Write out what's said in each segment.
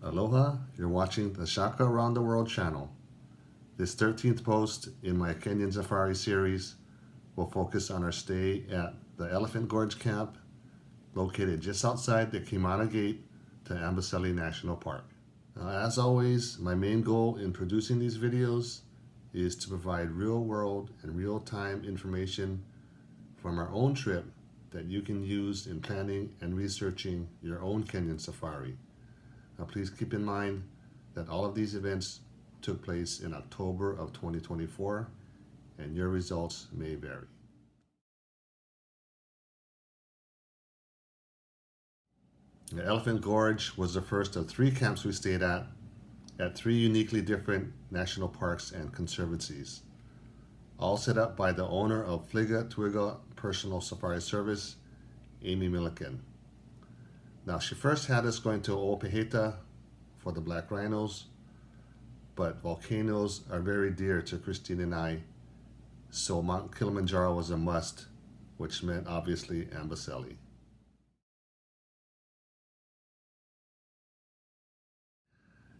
Aloha, you're watching the Shaka Around the World channel. This 13th post in my Kenyan Safari series will focus on our stay at the Elephant Gorge camp located just outside the Kimana Gate to Amboseli National Park. Now, as always, my main goal in producing these videos is to provide real-world and real-time information from our own trip that you can use in planning and researching your own Kenyan safari. Now, please keep in mind that all of these events took place in October of 2024, and your results may vary. The Elephant Gorge was the first of 3 camps we stayed at 3 uniquely different national parks and conservancies, all set up by the owner of Fliga Twiga Personal Safari Service, Amy Milliken. Now, she first had us going to Opeheta for the black rhinos, but volcanoes are very dear to Christine and I, so Mount Kilimanjaro was a must, which meant obviously Amboseli.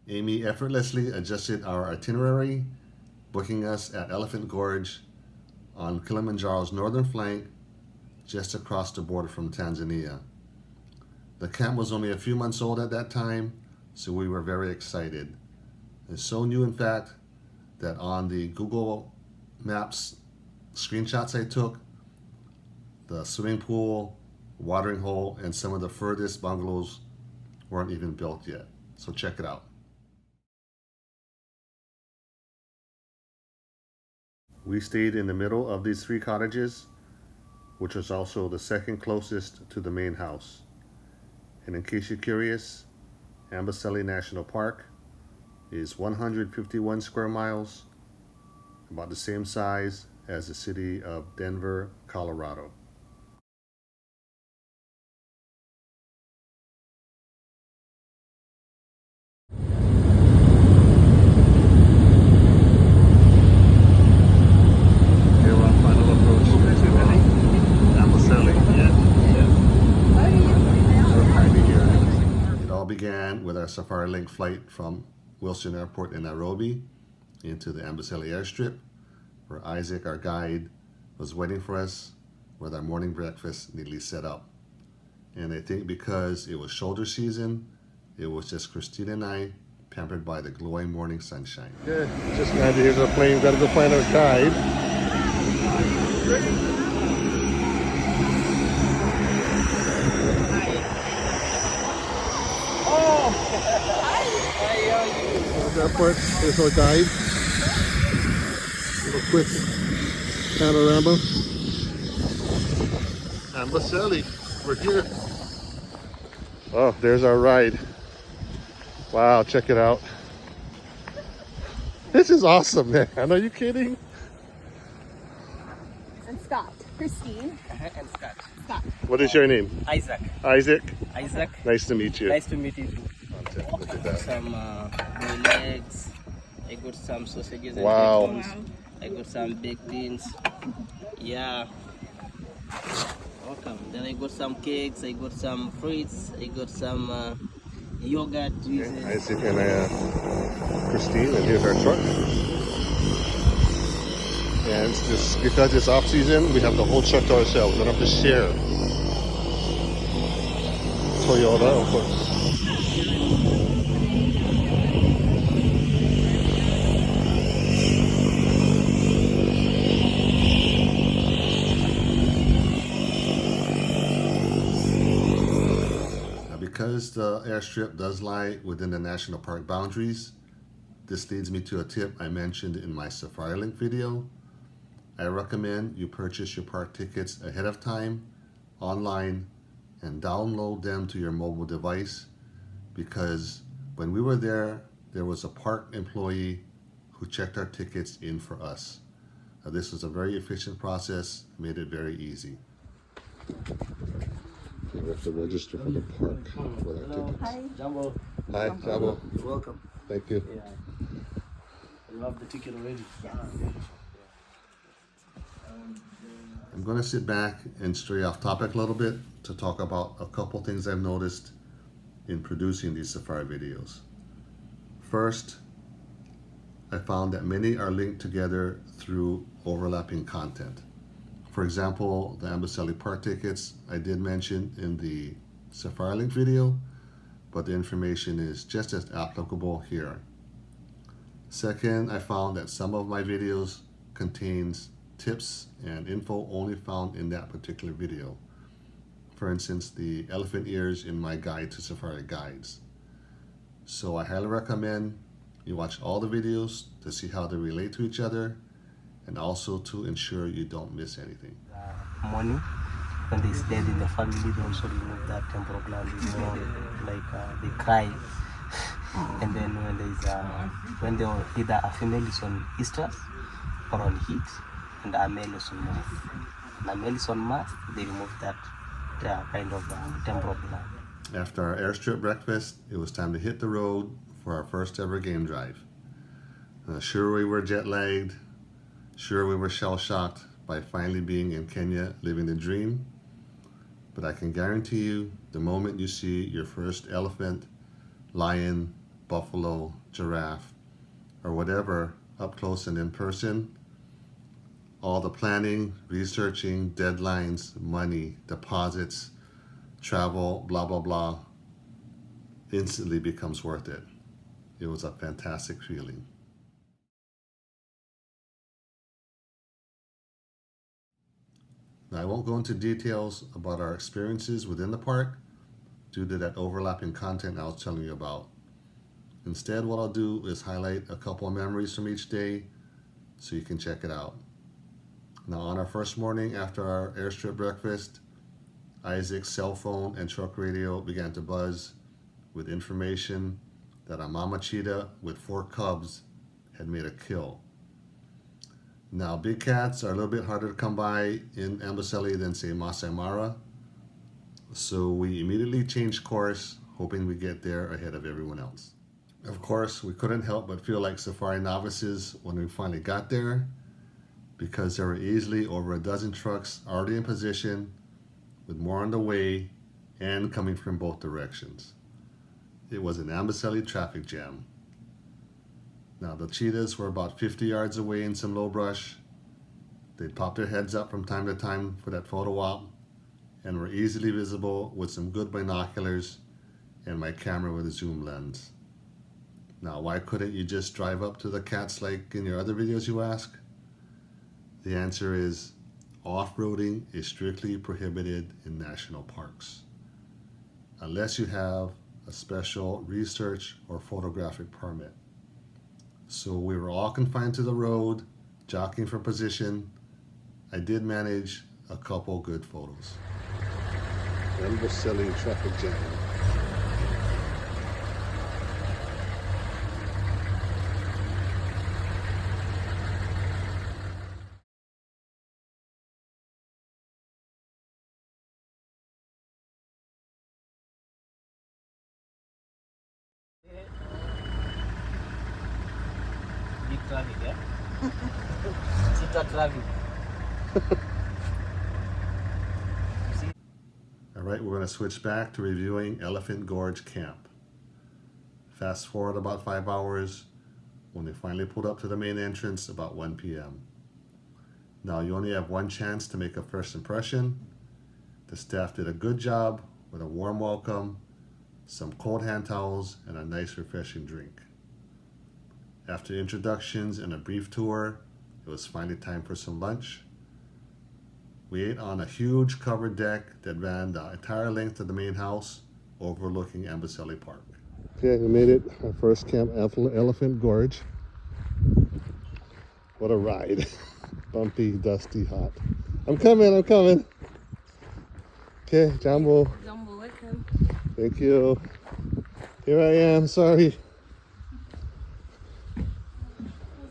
Amy effortlessly adjusted our itinerary, booking us at Elephant Gorge on Kilimanjaro's northern flank, just across the border from Tanzania. The camp was only a few months old at that time, so we were very excited. It's so new, in fact, that on the Google Maps screenshots I took, the swimming pool, watering hole, and some of the furthest bungalows weren't even built yet. So check it out. We stayed in the middle of these 3 cottages, which was also the second closest to the main house. And in case you're curious, Amboseli National Park is 151 square miles, about the same size as the city of Denver, Colorado. Began with our Safari Link flight from Wilson Airport in Nairobi into the Amboseli airstrip, where Isaac, our guide, was waiting for us with our morning breakfast neatly set up. And I think because it was shoulder season, it was just Christine and I, pampered by the glowing morning sunshine. Good. Just landed here to the plane. Got to go find our guide. Airport, there's our guide. A quick panorama. Amboseli, we're here. Oh, there's our ride. Wow, check it out. This is awesome, man. Are you kidding? And Scott. Christine. And Scott. Scott. What is your name? Isaac. Isaac? Isaac. Nice to meet you. Nice to meet you too. Look at that. Some boiled legs. I got some sausages and Wow. bacons. I got some baked beans. Yeah. Welcome. Then I got some cakes. I got some fruits. I got some yogurt juices. Isaac and Christine, and here's our truck. And it's just because it's off season, we have the whole truck to ourselves. We don't have to share. Toyota, of course. Because the airstrip does lie within the national park boundaries, this leads me to a tip I mentioned in my Safari Link video. I recommend you purchase your park tickets ahead of time, online, and download them to your mobile device, because when we were there, there was a park employee who checked our tickets in for us. This was a very efficient process, made it very easy. We have to register for the park with our tickets. Hi. Jumbo. Hi, Jabo. You're welcome. Thank you. Yeah. I love the ticket already. I'm going to sit back and stray off topic a little bit to talk about a couple things I've noticed in producing these safari videos. First, I found that many are linked together through overlapping content. For example, the Amboseli park tickets I did mention in the Safari Link video, but the information is just as applicable here. Second, I found that some of my videos contains tips and info only found in that particular video. For instance, the elephant ears in my guide to safari guides. So I highly recommend you watch all the videos to see how they relate to each other and also to ensure you don't miss anything. Money, when there's death in the family, they also remove that temporal gland. It's more like they cry. And then when when they either a female is on estrus or on heat, and a male is on mass. And a male is on mass, they remove that kind of temporal gland. After our airstrip breakfast, it was time to hit the road for our first ever game drive. Sure, we were jet lagged. Sure, we were shell shocked by finally being in Kenya living the dream. But I can guarantee you, the moment you see your first elephant, lion, buffalo, giraffe, or whatever up close and in person, all the planning, researching, deadlines, money, deposits, travel, blah, blah, blah, instantly becomes worth it. It was a fantastic feeling. Now, I won't go into details about our experiences within the park due to that overlapping content I was telling you about. Instead, what I'll do is highlight a couple of memories from each day so you can check it out. Now, on our first morning after our airstrip breakfast, Isaac's cell phone and truck radio began to buzz with information that a mama cheetah with 4 cubs had made a kill. Now, big cats are a little bit harder to come by in Amboseli than, say, Masai Mara. So we immediately changed course, hoping we get there ahead of everyone else. Of course, we couldn't help but feel like safari novices when we finally got there, because there were easily over a dozen trucks already in position, with more on the way and coming from both directions. It was an Amboseli traffic jam. Now, the cheetahs were about 50 yards away in some low brush. They'd pop their heads up from time to time for that photo op and were easily visible with some good binoculars and my camera with a zoom lens. Now, why couldn't you just drive up to the cats like in your other videos, you ask? The answer is off-roading is strictly prohibited in national parks, unless you have a special research or photographic permit. So we were all confined to the road, jockeying for position. I did manage a couple good photos. Amboseli traffic jam. Big traffic, yeah? Cheetah traffic. All right, we're going to switch back to reviewing Elephant Gorge Camp. Fast forward about 5 hours when we finally pulled up to the main entrance about 1 p.m. Now, you only have one chance to make a first impression. The staff did a good job with a warm welcome, some cold hand towels, and a nice refreshing drink. After introductions and a brief tour, it was finally time for some lunch. We ate on a huge covered deck that ran the entire length of the main house, overlooking Amboseli Park. Okay, we made it. Our first camp, Elephant Gorge. What a ride. Bumpy, dusty, hot. I'm coming. Okay, Jumbo. Jumbo, welcome. Thank you. Here I am, sorry.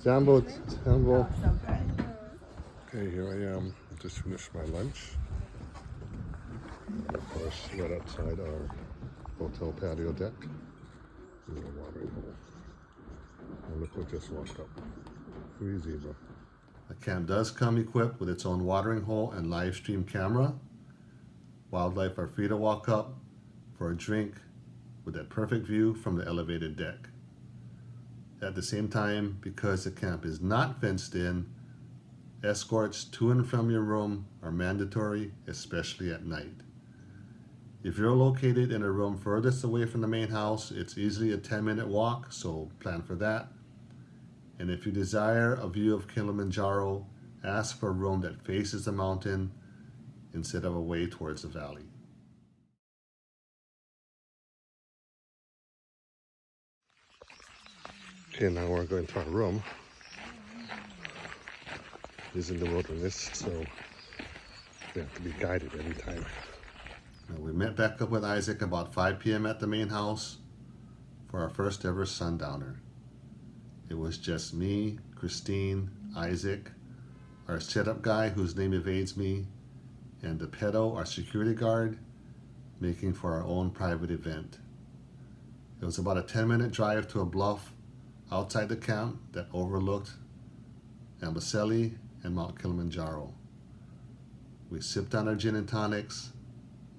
Jumbo. Okay, here I am. Just finished my lunch. And of course, right outside our hotel patio deck is a watering hole. And look what just walked up. Free zebra. The camp does come equipped with its own watering hole and live stream camera. Wildlife are free to walk up for a drink with that perfect view from the elevated deck. at the same time, because the camp is not fenced in, escorts to and from your room are mandatory, especially at night. If you're located in a room furthest away from the main house, it's easily a 10-minute walk, so plan for that. And if you desire a view of Kilimanjaro, ask for a room that faces the mountain instead of away towards the valley. Okay, now we're going to our room. It's in the wilderness, so we have to be guided every time. Now, we met back up with Isaac about 5 p.m. at the main house for our first ever sundowner. It was just me, Christine, Isaac, our setup guy whose name evades me, and the pedo, our security guard, making for our own private event. It was about a 10-minute drive to a bluff outside the camp that overlooked Amboseli and Mount Kilimanjaro. We sipped on our gin and tonics,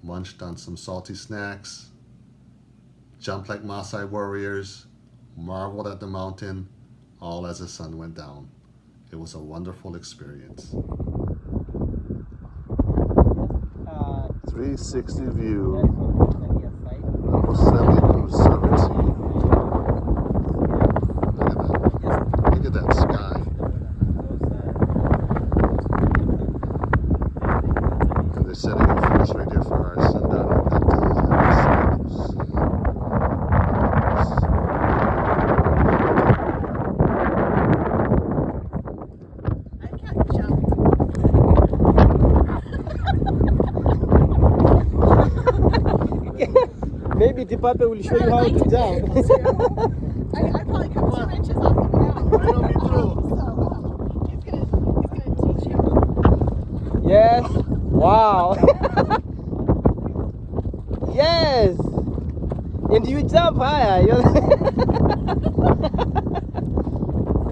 munched on some salty snacks, jumped like Maasai warriors, marveled at the mountain, all as the sun went down. It was a wonderful experience. 360 view, Amboseli Conservancy. Look at that sky. And they're setting up for us right here for our sundowner cocktails and snaps. I can't jump. Maybe Tipape will show you how to jump. I probably come 2 inches off the ground. So he's gonna teach you. Yes. Wow. Yes. And you jump higher.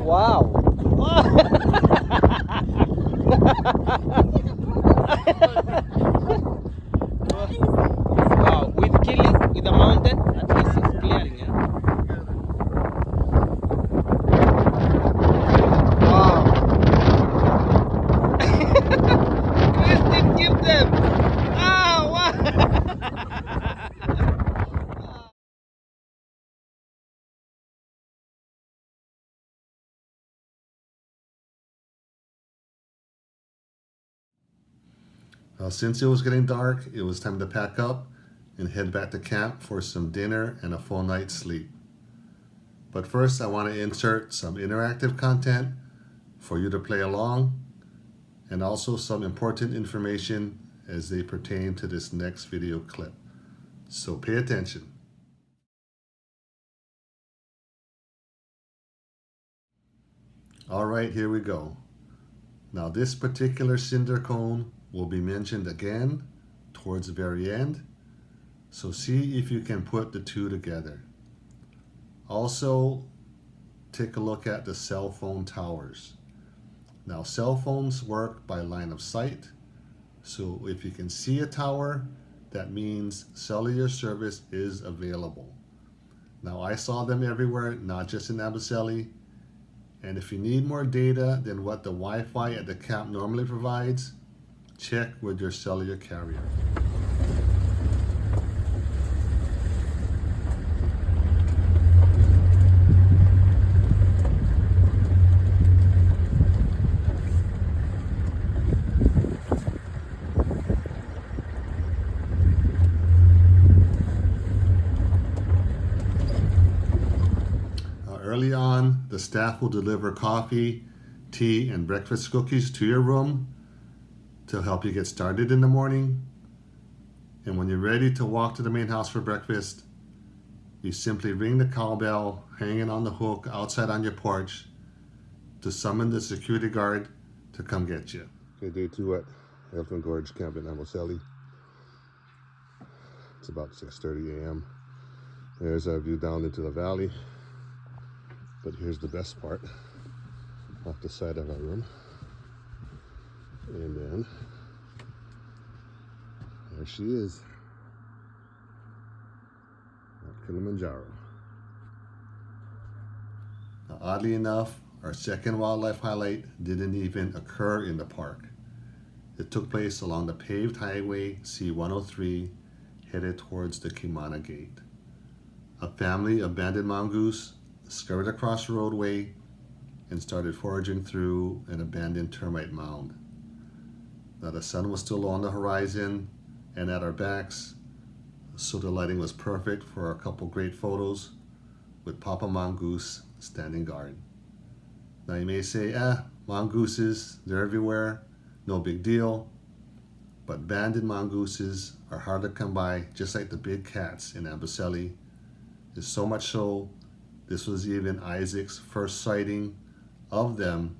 Wow. Wow. With the mountain, at least it's clearing. Yeah? Wow. Christine, give them. Ah, wow. Since it was getting dark, it was time to pack up and head back to camp for some dinner and a full night's sleep. But first, I want to insert some interactive content for you to play along, and also some important information as they pertain to this next video clip. So pay attention. All right, here we go. Now this particular cinder cone will be mentioned again towards the very end, so see if you can put the two together. Also, take a look at the cell phone towers. Now cell phones work by line of sight, so if you can see a tower, that means cellular service is available. Now I saw them everywhere, not just in Amboseli, and if you need more data than what the Wi-Fi at the camp normally provides, check with your cellular carrier. Early on, the staff will deliver coffee, tea, and breakfast cookies to your room to help you get started in the morning. And when you're ready to walk to the main house for breakfast, you simply ring the cowbell hanging on the hook outside on your porch to summon the security guard to come get you. Okay, day 2 at Elephant Gorge Camp in Amboseli. It's about 6:30 a.m. There's our view down into the valley. But here's the best part, off the side of our room. And then, there she is, Mount Kilimanjaro. oddly enough, our second wildlife highlight didn't even occur in the park. It took place along the paved highway C-103 headed towards the Kimana Gate. A family abandoned mongoose scurried across the roadway and started foraging through an abandoned termite mound. Now the sun was still on the horizon and at our backs, so the lighting was perfect for a couple great photos with Papa Mongoose standing guard. Now you may say, mongooses, they're everywhere, no big deal. But banded mongooses are hard to come by, just like the big cats in Amboseli. It's so much so, this was even Isaac's first sighting of them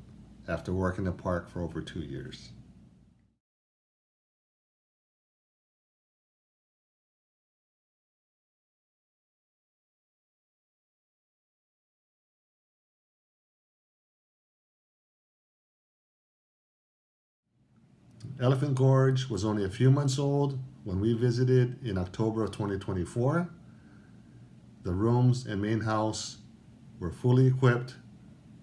after working the park for over 2 years. Elephant Gorge was only a few months old when we visited in October of 2024. The rooms and main house were fully equipped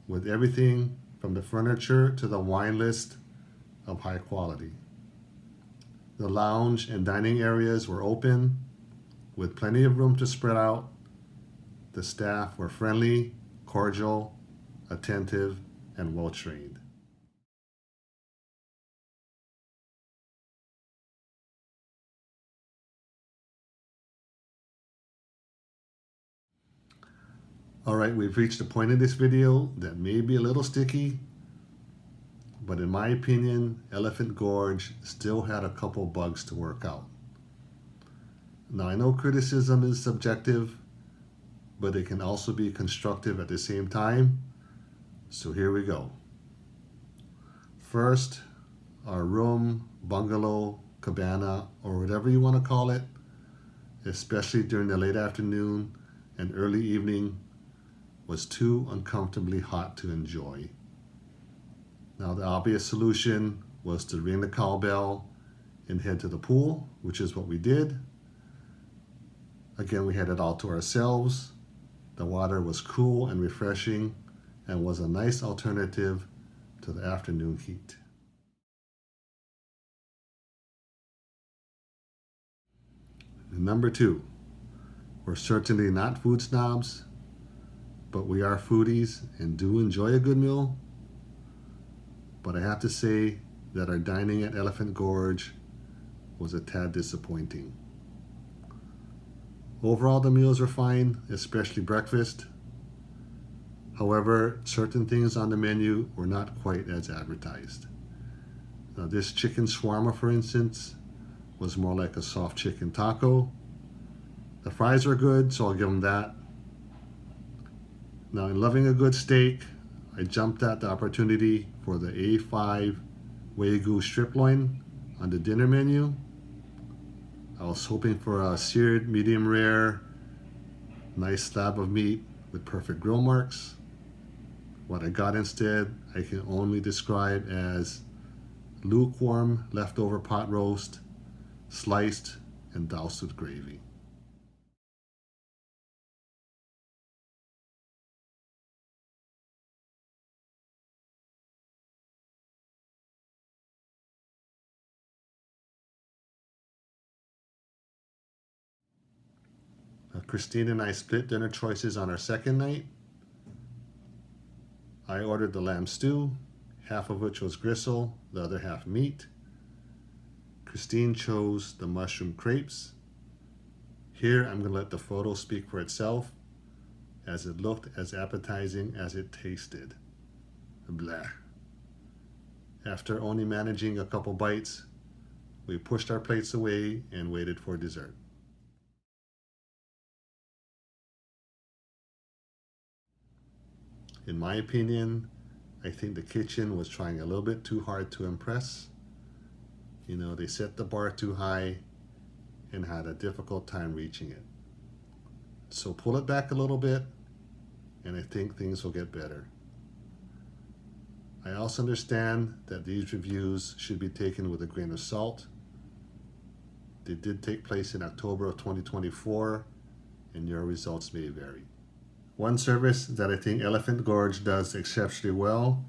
with everything from the furniture to the wine list of high quality. The lounge and dining areas were open with plenty of room to spread out. The staff were friendly, cordial, attentive, and well trained. Alright, we've reached a point in this video that may be a little sticky, but in my opinion, Elephant Gorge still had a couple bugs to work out. Now I know criticism is subjective, but it can also be constructive at the same time, so here we go. First, our room, bungalow, cabana, or whatever you want to call it, especially during the late afternoon and early evening, was too uncomfortably hot to enjoy. Now the obvious solution was to ring the cowbell and head to the pool, which is what we did. Again, we had it all to ourselves. The water was cool and refreshing and was a nice alternative to the afternoon heat. Number 2, we're certainly not food snobs, but we are foodies and do enjoy a good meal. But I have to say that our dining at Elephant Gorge was a tad disappointing. Overall, the meals were fine, especially breakfast. However, certain things on the menu were not quite as advertised. Now, this chicken shawarma, for instance, was more like a soft chicken taco. The fries were good, so I'll give them that. Now, in loving a good steak, I jumped at the opportunity for the A5 Wagyu strip loin on the dinner menu. I was hoping for a seared medium rare, nice slab of meat with perfect grill marks. What I got instead, I can only describe as lukewarm leftover pot roast, sliced and doused with gravy. Christine and I split dinner choices on our second night. I ordered the lamb stew, half of which was gristle, the other half meat. Christine chose the mushroom crepes. Here I'm going to let the photo speak for itself, as it looked as appetizing as it tasted. Blah. After only managing a couple bites, we pushed our plates away and waited for dessert. In my opinion, I think the kitchen was trying a little bit too hard to impress. You know, they set the bar too high and had a difficult time reaching it. So pull it back a little bit, and I think things will get better. I also understand that these reviews should be taken with a grain of salt. They did take place in October of 2024, and your results may vary. One service that I think Elephant Gorge does exceptionally well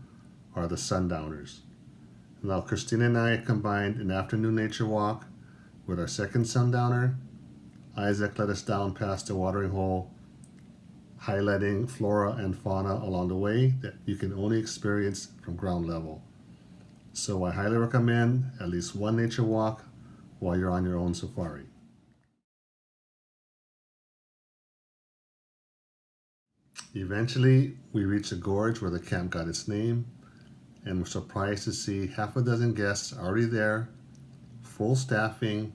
are the sundowners. Now, Christina and I combined an afternoon nature walk with our second sundowner. Isaac led us down past the watering hole, highlighting flora and fauna along the way that you can only experience from ground level. So I highly recommend at least one nature walk while you're on your own safari. Eventually, we reached a gorge where the camp got its name, and were surprised to see half a dozen guests already there, full staffing,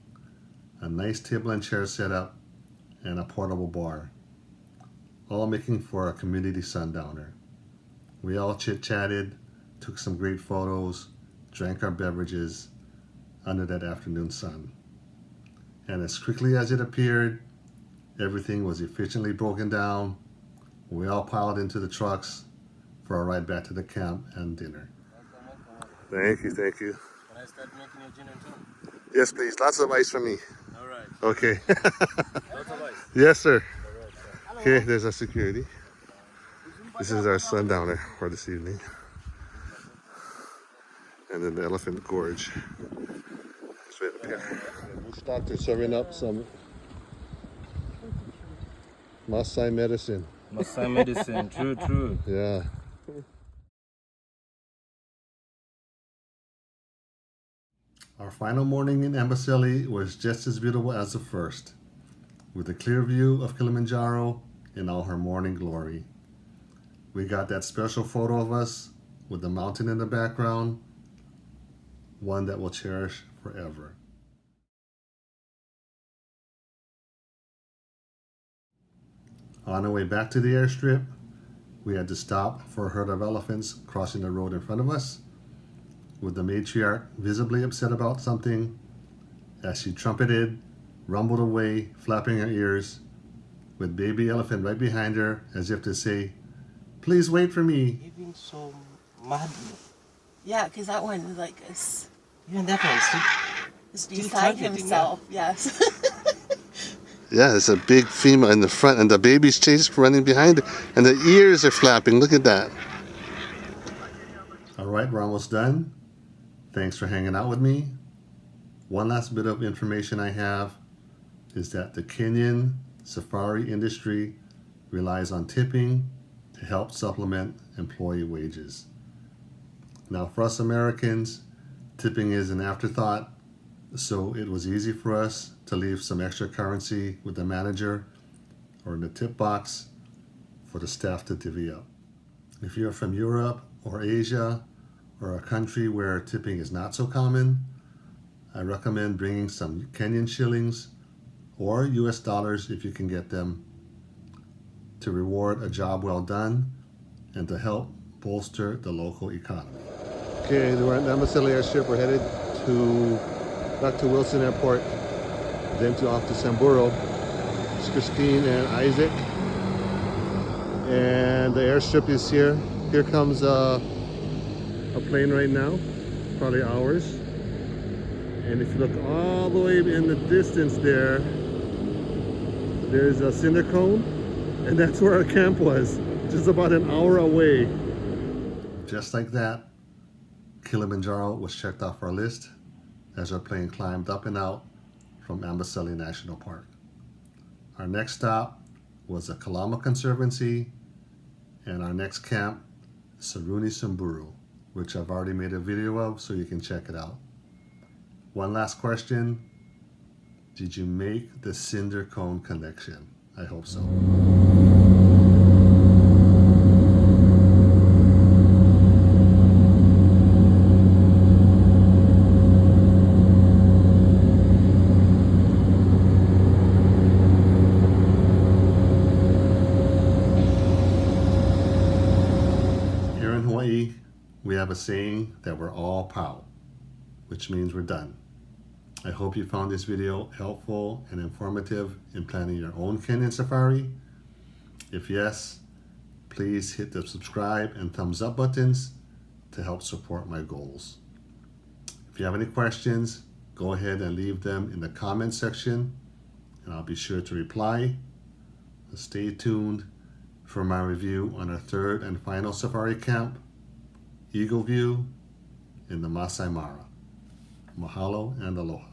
a nice table and chair setup, and a portable bar, all making for a community sundowner. We all chit-chatted, took some great photos, drank our beverages under that afternoon sun. And as quickly as it appeared, everything was efficiently broken down. We all piled into the trucks for a ride back to the camp and dinner. Thank you, thank you. Can I start making your gin and tonic? Yes, please. Lots of ice for me. All right. Okay. Lots of ice. Yes, sir. All right, sir. Okay, there's our security. This is our sundowner for this evening. And then the Elephant Gorge. It's right up here. Bush doctor serving up some Maasai medicine. Maasai medicine, true. Yeah. Our final morning in Amboseli was just as beautiful as the first, with a clear view of Kilimanjaro in all her morning glory. We got that special photo of us with the mountain in the background, one that we'll cherish forever. On our way back to the airstrip, we had to stop for a herd of elephants crossing the road in front of us, with the matriarch visibly upset about something as she trumpeted, rumbled away, flapping her ears, with baby elephant right behind her as if to say, "Please wait for me." Even so mad. Yeah, because that one is like Even that one is Still beside targeting himself. Yes. Yeah, there's a big female in the front and the baby's chasing running behind her and the ears are flapping. Look at that. All right, we're almost done. Thanks for hanging out with me. One last bit of information I have is that the Kenyan safari industry relies on tipping to help supplement employee wages. Now, for us Americans, tipping is an afterthought, so it was easy for us to leave some extra currency with the manager or in the tip box for the staff to divvy up. If you're from Europe or Asia or a country where tipping is not so common, I recommend bringing some Kenyan shillings or US dollars if you can get them to reward a job well done and to help bolster the local economy. Okay, we're at Amboseli Airstrip. We're headed back to Wilson Airport, then off to Samburu. It's Christine and Isaac. And the airstrip is here. Here comes a plane right now, probably ours. And if you look all the way in the distance there's a cinder cone, and that's where our camp was, just about an hour away. Just like that, Kilimanjaro was checked off our list as our plane climbed up and out from Amboseli National Park. Our next stop was the Kalama Conservancy, and our next camp, Saruni Samburu, which I've already made a video of, so you can check it out. One last question. Did you make the cinder cone connection? I hope so. Here in Hawaii, we have a saying that we're all pow, which means we're done. I hope you found this video helpful and informative in planning your own Kenyan safari. If yes, please hit the subscribe and thumbs up buttons to help support my goals. If you have any questions, go ahead and leave them in the comment section and I'll be sure to reply. Stay tuned for my review on our third and final safari camp, Eagle View in the Masai Mara. Mahalo and aloha.